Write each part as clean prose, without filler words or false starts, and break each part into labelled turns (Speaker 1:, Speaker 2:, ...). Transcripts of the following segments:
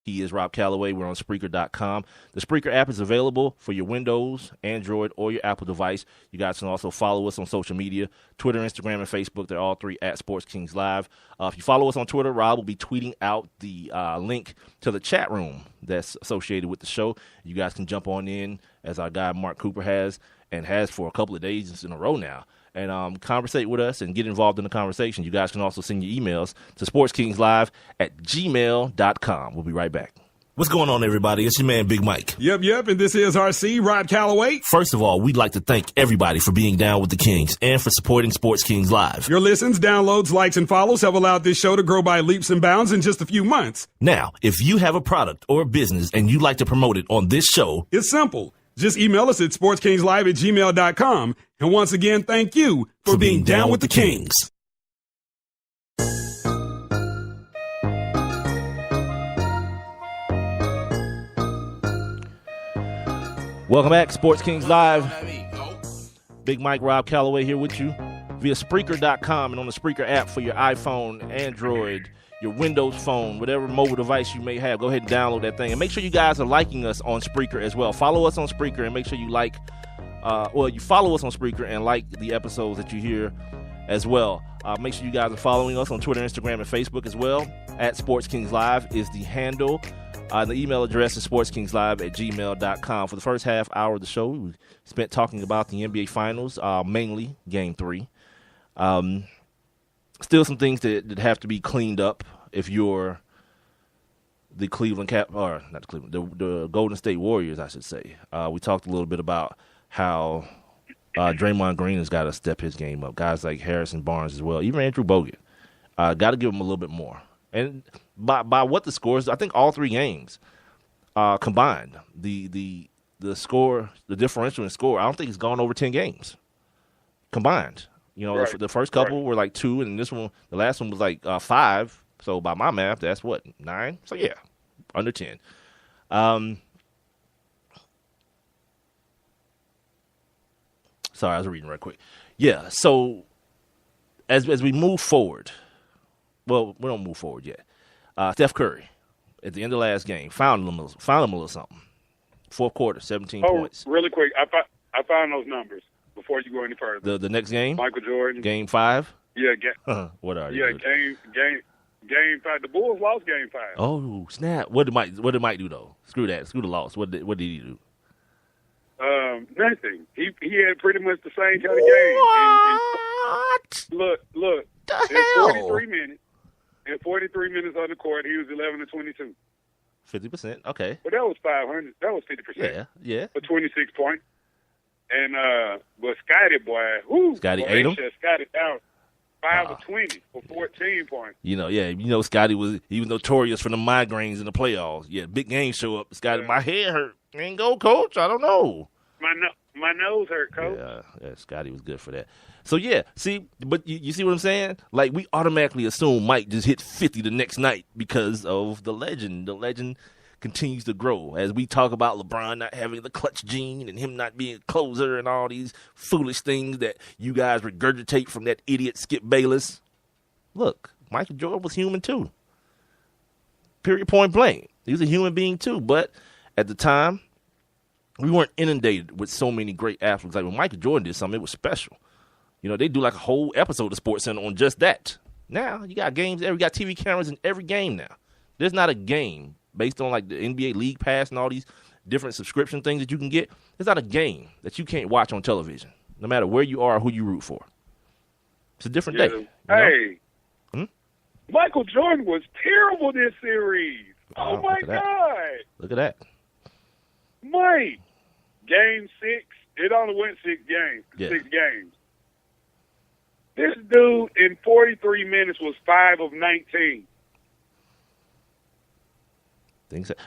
Speaker 1: He is Rob Calloway. We're on Spreaker.com. The Spreaker app is available for your Windows, Android, or your Apple device. You guys can also follow us on social media, Twitter, Instagram, and Facebook. They're all three at Sports Kings Live. If you follow us on Twitter, Rob will be tweeting out the link to the chat room that's associated with the show. You guys can jump on in, as our guy Mark Cooper has, and has for a couple of days in a row now, and conversate with us and get involved in the conversation. You guys can also send your emails to sportskingslive@gmail.com. We'll be right back. What's going on, everybody? It's your man, Big Mike.
Speaker 2: Yep, and this is RC, Rod Calloway.
Speaker 1: First of all, we'd like to thank everybody for being down with the Kings and for supporting Sports Kings Live.
Speaker 2: Your listens, downloads, likes, and follows have allowed this show to grow by leaps and bounds in just a few months.
Speaker 1: Now, if you have a product or a business and you'd like to promote it on this show,
Speaker 2: it's simple. Just email us at sportskingslive@gmail.com. And once again, thank you for being down with the Kings.
Speaker 1: Welcome back, Sports Kings Live. Big Mike, Rob Calloway here with you via Spreaker.com and on the Spreaker app for your iPhone, Android, your Windows phone, whatever mobile device you may have. Go ahead and download that thing. And make sure you guys are liking us on Spreaker as well. Follow us on Spreaker and make sure you you follow us on Spreaker and like the episodes that you hear as well. Make sure you guys are following us on Twitter, Instagram, and Facebook as well. At Sports Kings Live is the handle. The email address is sportskingslive@gmail.com. For the first half hour of the show, we spent talking about the NBA Finals, mainly Game 3. Still some things that have to be cleaned up if you're the the Golden State Warriors, I should say. We talked a little bit about how Draymond Green has got to step his game up. Guys like Harrison Barnes as well, even Andrew Bogut. Got to give him a little bit more. And by what the scores, I think all three games combined, the score, the differential in score, I don't think it's gone over 10 games combined. You know, right. The first couple were like 2, and this one, the last one was like 5. So by my math, that's what, 9? So yeah, under 10. Sorry, I was reading right quick. Yeah, so as we move forward, well, we don't move forward yet. Steph Curry, at the end of the last game, found him a little something. Fourth quarter, 17 points.
Speaker 3: Really quick, I found those numbers before you go any further.
Speaker 1: The next game?
Speaker 3: Michael Jordan.
Speaker 1: Game 5?
Speaker 3: Yeah.
Speaker 1: What are you?
Speaker 3: Yeah, game 5. The Bulls lost game 5.
Speaker 1: Oh, snap. What did Mike do, though? Screw that. Screw the loss. What did he do?
Speaker 3: Nothing. He had pretty much the same kind of game.
Speaker 1: What?
Speaker 3: Look.
Speaker 1: The
Speaker 3: hell?
Speaker 1: hell?
Speaker 3: 43 minutes on the court, he was 11-22.
Speaker 1: 50%. Okay.
Speaker 3: But that was 500. That was 50%.
Speaker 1: Yeah.
Speaker 3: For 26 points. And but Scotty boy,
Speaker 1: Scotty ate him.
Speaker 3: Scotty down 5 of 20 for 14 points.
Speaker 1: Scotty was notorious for the migraines in the playoffs. Yeah, big games show up. Scotty, my head hurt. Ain't go, coach. I don't know.
Speaker 3: My nose hurt, coach.
Speaker 1: Yeah, Scotty was good for that. So, yeah, see, but you see what I'm saying? Like, we automatically assume Mike just hit 50 the next night because of the legend. The legend continues to grow. As we talk about LeBron not having the clutch gene and him not being a closer and all these foolish things that you guys regurgitate from that idiot Skip Bayless. Look, Michael Jordan was human too. Period, point blank. He was a human being too. But at the time, we weren't inundated with so many great athletes. Like when Michael Jordan did something, it was special. You know, they do like a whole episode of SportsCenter on just that. Now, you got games, you got TV cameras in every game now. There's not a game based on like the NBA League Pass and all these different subscription things that you can get. There's not a game that you can't watch on television, no matter where you are or who you root for. It's a different day.
Speaker 3: Hey, Michael Jordan was terrible this series. Oh, my God.
Speaker 1: Look at that.
Speaker 3: Mike, game 6, it only went 6 games.
Speaker 1: Yeah.
Speaker 3: 6 games. This dude in 43 minutes was 5 of 19.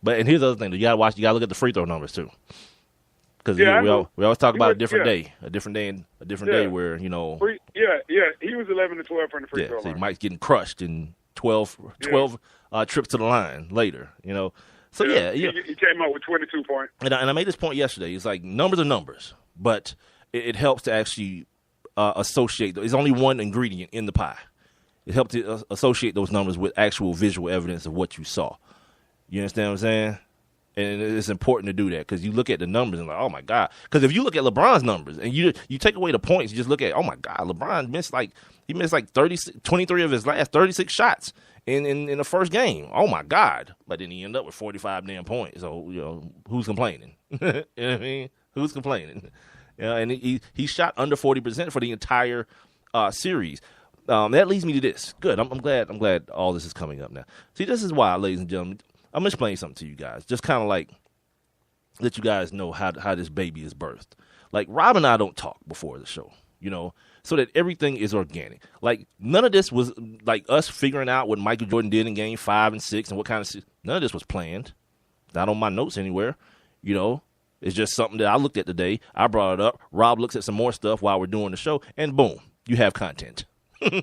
Speaker 1: But and here's the other thing: you gotta look at the free throw numbers too, because we always talk about a different day where
Speaker 3: he was 11 to 12 from the free throw line.
Speaker 1: Mike's getting crushed in 12 trips to the line later. So he
Speaker 3: came out with 22 points.
Speaker 1: And I made this point yesterday. It's like numbers are numbers, but it helps to actually associate. There's only one ingredient in the pie. It helps to associate those numbers with actual visual evidence of what you saw. You understand what I'm saying? And it's important to do that because you look at the numbers and like, oh my God. Because if you look at LeBron's numbers and you take away the points, you just look at, oh my God, LeBron missed like 23 of his last 36 shots in the first game. Oh my God. But then he ended up with 45 damn points. So, who's complaining? You know what I mean? Who's complaining? And he shot under 40% for the entire series. That leads me to this. Good. I'm glad all this is coming up now. See, this is why, ladies and gentlemen, I'm going to explain something to you guys. Just kind of like let you guys know how this baby is birthed. Like, Rob and I don't talk before the show, so that everything is organic. Like, none of this was like us figuring out what Michael Jordan did in game 5 and 6 and what kind of – none of this was planned. Not on my notes anywhere, It's just something that I looked at today. I brought it up. Rob looks at some more stuff while we're doing the show, and boom, you have content. That's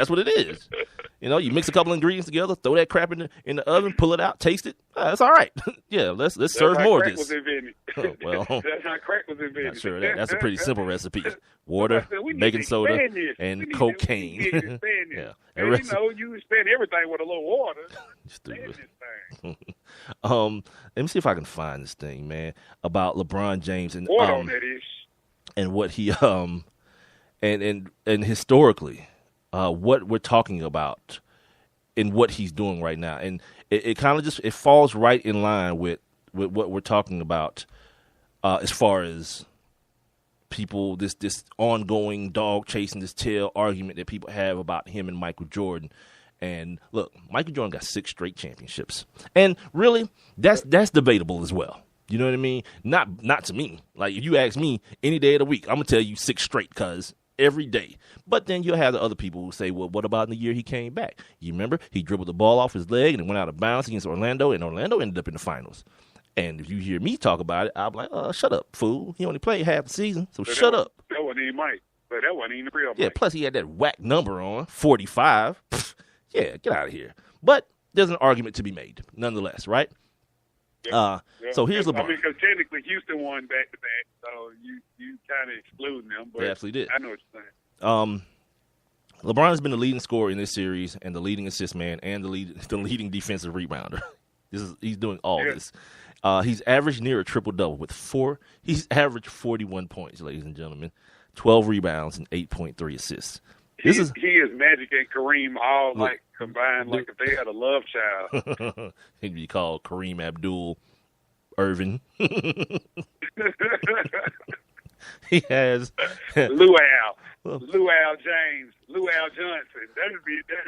Speaker 1: what it is. You mix a couple ingredients together, throw that crap in the oven, pull it out, taste it. That's all right. Yeah, let's serve more of this.
Speaker 3: Oh, well, that's how crack was invented.
Speaker 1: Not sure that's a pretty simple recipe: water, baking soda, and cocaine.
Speaker 3: Yeah, and, you spend everything with a little water.
Speaker 1: Stupid. Let me see if I can find this thing, man, about LeBron James and
Speaker 3: water on that ish.
Speaker 1: And what he and historically, what we're talking about and what he's doing right now, and it kind of it falls right in line with what we're talking about as far as people this ongoing dog chasing this tail argument that people have about him and Michael Jordan. And look, Michael Jordan got 6 straight championships, and really, that's debatable as well. You know what I mean? Not to me. Like, if you ask me any day of the week, I'm going to tell you 6 straight because every day. But then you'll have the other people who say, well, what about in the year he came back? You remember? He dribbled the ball off his leg and it went out of bounds against Orlando, and Orlando ended up in the finals. And if you hear me talk about it, I'll be like, shut up, fool. He only played half the season, so shut up.
Speaker 3: That wasn't even Mike. But that wasn't even the real Mike.
Speaker 1: Yeah, plus he had that whack number on, 45. Pfft, yeah, get out of here. But there's an argument to be made, nonetheless, right? So here's LeBron.
Speaker 3: Because technically Houston won back-to-back, so you kind of excluding them. But
Speaker 1: they absolutely did.
Speaker 3: I know what you're saying.
Speaker 1: LeBron has been the leading scorer in this series and the leading assist man and the leading defensive rebounder. He's doing all this. He's averaged near a triple-double with 4. He's averaged 41 points, ladies and gentlemen, 12 rebounds and 8.3 assists. He is
Speaker 3: Magic and Kareem all combined, like if they had a love child.
Speaker 1: He'd be called Kareem Abdul Irvin. He has
Speaker 3: Lou Al James, Lou Al Johnson. That'd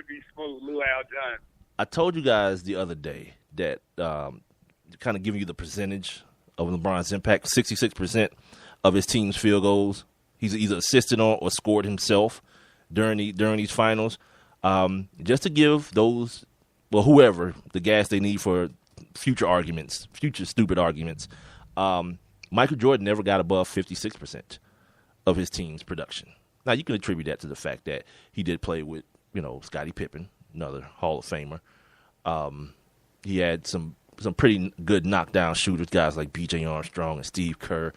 Speaker 3: be smooth, Lou Al Johnson.
Speaker 1: I told you guys the other day that kind of giving you the percentage of LeBron's impact. 66% of his team's field goals he's either assisted on or scored himself during these finals, just to give those, whoever, the gas they need for future stupid arguments. Michael Jordan never got above 56% of his team's production. Now, you can attribute that to the fact that he did play with, Scottie Pippen, another Hall of Famer. He had some pretty good knockdown shooters, guys like B.J. Armstrong and Steve Kerr,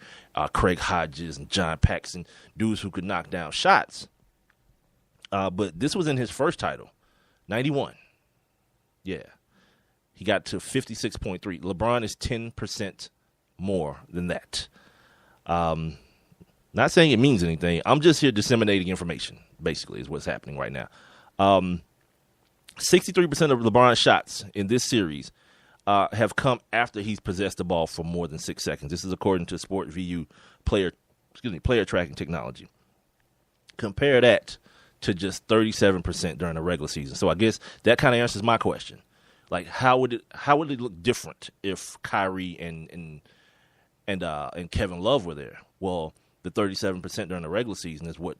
Speaker 1: Craig Hodges and John Paxson, dudes who could knock down shots. But this was in his first title, 91. Yeah. He got to 56.3. LeBron is 10% more than that. Not saying it means anything. I'm just here disseminating information, basically, is what's happening right now. 63% of LeBron's shots in this series have come after he's possessed the ball for more than 6 seconds. This is according to Sport VU player tracking technology. Compare that to just 37% during the regular season. So I guess that kind of answers my question. Like, how would it look different if Kyrie and Kevin Love were there? Well, the 37% during the regular season is what,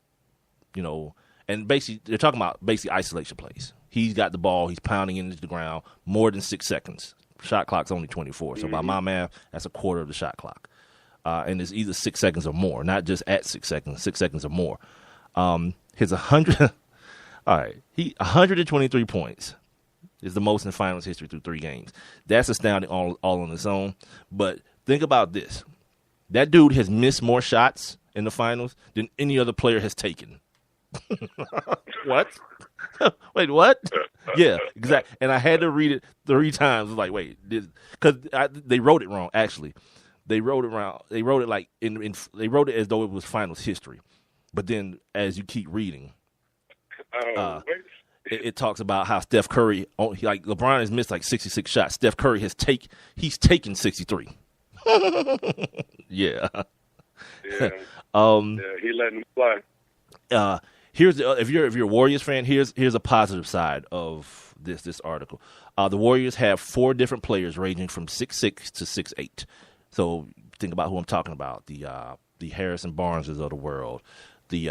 Speaker 1: and basically they're talking about isolation plays. He's got the ball, he's pounding it into the ground more than 6 seconds. Shot clock's only 24. So by my math, that's a quarter of the shot clock. And it's either 6 seconds or more, not just at 6 seconds, 6 seconds or more. His 123 points is the most in finals history through 3 games. That's astounding all on its own. But think about this. That dude has missed more shots in the finals than any other player has taken. What? Wait, what? Yeah, exactly. And I had to read it 3 times. Like, wait, because they wrote it wrong. Actually, they wrote it wrong. They wrote it like they wrote it as though it was finals history. But then, as you keep reading, it talks about how Steph Curry, like LeBron has missed like 66 shots. Steph Curry he's taken 63. Yeah.
Speaker 3: Yeah. He letting them fly.
Speaker 1: Here's if you're a Warriors fan, here's a positive side of this article. The Warriors have 4 different players ranging from 6'6" to 6'8". So think about who I'm talking about: the Harrison Barneses of the world, the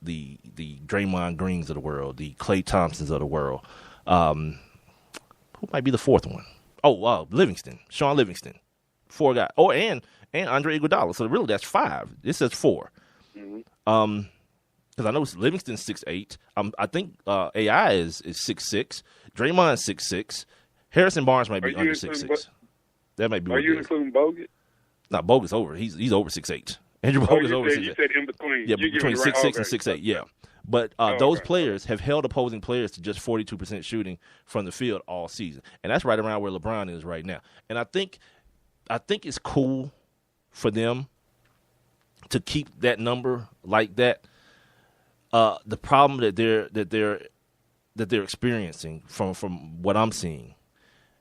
Speaker 1: Draymond Greens of the world, the Klay Thompsons of the world. Who might be the 4th one? Oh, Sean Livingston, 4 guys. Oh, and Andre Iguodala. So really, that's 5. This says 4.
Speaker 3: Mm-hmm.
Speaker 1: Because I know Livingston's 6'8". I think AI is 6'6". Draymond's 6'6". Harrison Barnes might be under 6'6". That might be.
Speaker 3: Are you including Bogut?
Speaker 1: Not Bogut's over. He's over 6'8". Andrew Bogut's over 6'8".
Speaker 3: You said in between.
Speaker 1: Yeah, between 6'6" and 6'8". Yeah, but those players have held opposing players to just 42% shooting from the field all season, and that's right around where LeBron is right now. And I think it's cool for them to keep that number like that. The problem that they're experiencing from what I'm seeing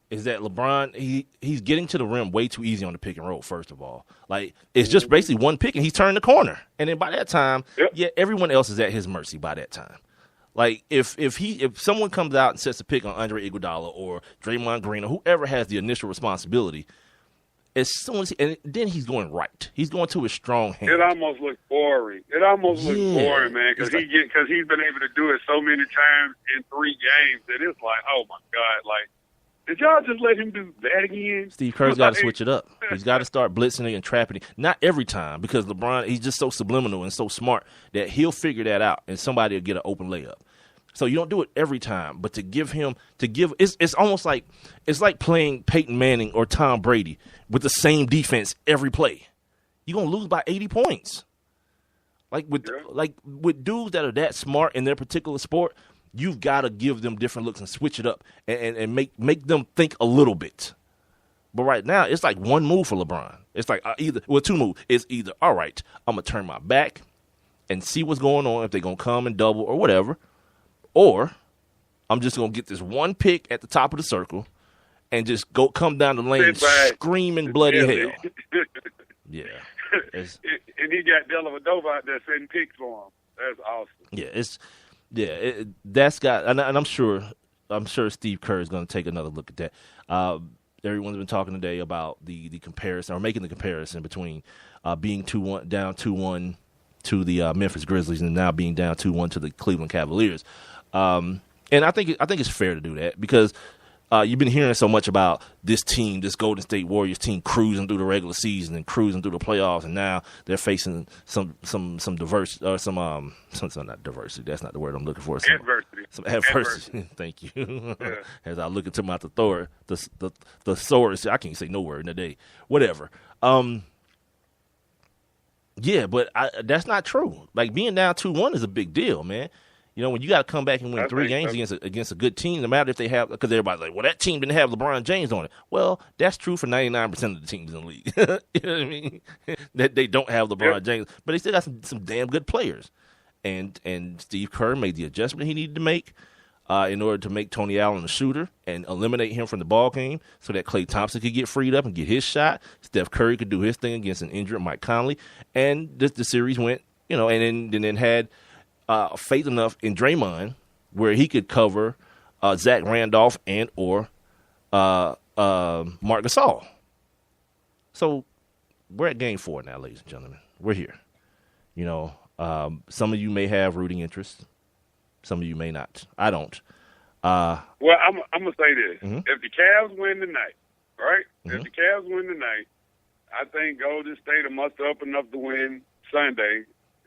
Speaker 1: is that LeBron he's getting to the rim way too easy on the pick and roll. First of all, like it's just basically one pick and he's turned the corner, and then by that time, everyone else is at his mercy. By that time, like if someone comes out and sets a pick on Andre Iguodala or Draymond Green or whoever has the initial responsibility. As soon as and then he's going right. He's going to his strong hand.
Speaker 3: It almost looks boring. Looks boring, man, because he's been able to do it so many times in 3 games that it's like, oh my God, like did y'all just let him do that again?
Speaker 1: Steve Kerr's got to switch it up. He's got to start blitzing and trapping it. Not every time, because LeBron he's just so subliminal and so smart that he'll figure that out and somebody will get an open layup. So you don't do it every time, but it's almost like it's like playing Peyton Manning or Tom Brady with the same defense every play. You're gonna lose by 80 points. Like with dudes that are that smart in their particular sport, you've got to give them different looks and switch it up and make them think a little bit. But right now, it's like one move for LeBron. It's like 2 moves. It's either all right, I'm gonna turn my back and see what's going on if they're gonna come and double or whatever. Or I'm just going to get this one pick at the top of the circle and just come down the lane screaming bloody hell. Yeah.
Speaker 3: And he got Dellavedova out there setting picks for him. That's awesome.
Speaker 1: That's got and I'm sure Steve Kerr is going to take another look at that. Everyone's been talking today about the comparison or making the comparison between being down 2-1 to the Memphis Grizzlies and now being down 2-1 to the Cleveland Cavaliers. And I think it's fair to do that because you've been hearing so much about this team, this Golden State Warriors team, cruising through the regular season and cruising through the playoffs, and now they're facing some diversity or some not diversity. That's not the word I'm looking for. Some adversity. Thank you. Yeah. As I look into my thesaurus, I can't say no word in a day. Whatever. Yeah, but that's not true. Like being down 2-1 is a big deal, man. You know, when you got to come back and win 3 games against a good team, no matter if they have, because everybody's like, well, that team didn't have LeBron James on it. Well, that's true for 99% of the teams in the league. You know what I mean? That they don't have LeBron James, but they still got some damn good players. And Steve Kerr made the adjustment he needed to make in order to make Tony Allen a shooter and eliminate him from the ball game so that Klay Thompson could get freed up and get his shot. Steph Curry could do his thing against an injured Mike Conley. And the series went, and then had faith enough in Draymond where he could cover Zach Randolph and or Marc Gasol. So we're at Game 4 now, ladies and gentlemen. We're here. Some of you may have rooting interest. Some of you may not. I don't.
Speaker 3: Well, I'm going to say this. Mm-hmm. If the Cavs win tonight, right? Mm-hmm. If the Cavs win tonight, I think Golden State will muster up enough to win Sunday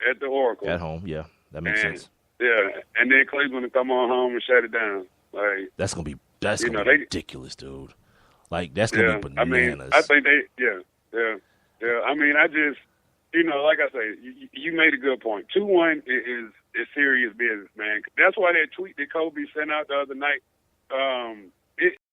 Speaker 3: at the Oracle.
Speaker 1: At home, yeah. That makes sense.
Speaker 3: Yeah, and then Cleveland will come on home and shut it down. Like
Speaker 1: that's gonna be ridiculous, dude. Like that's gonna be bananas.
Speaker 3: I mean, I think yeah. I mean, I just, like I say, you made a good point. 2-1 is serious business, man. That's why that tweet that Kobe sent out the other night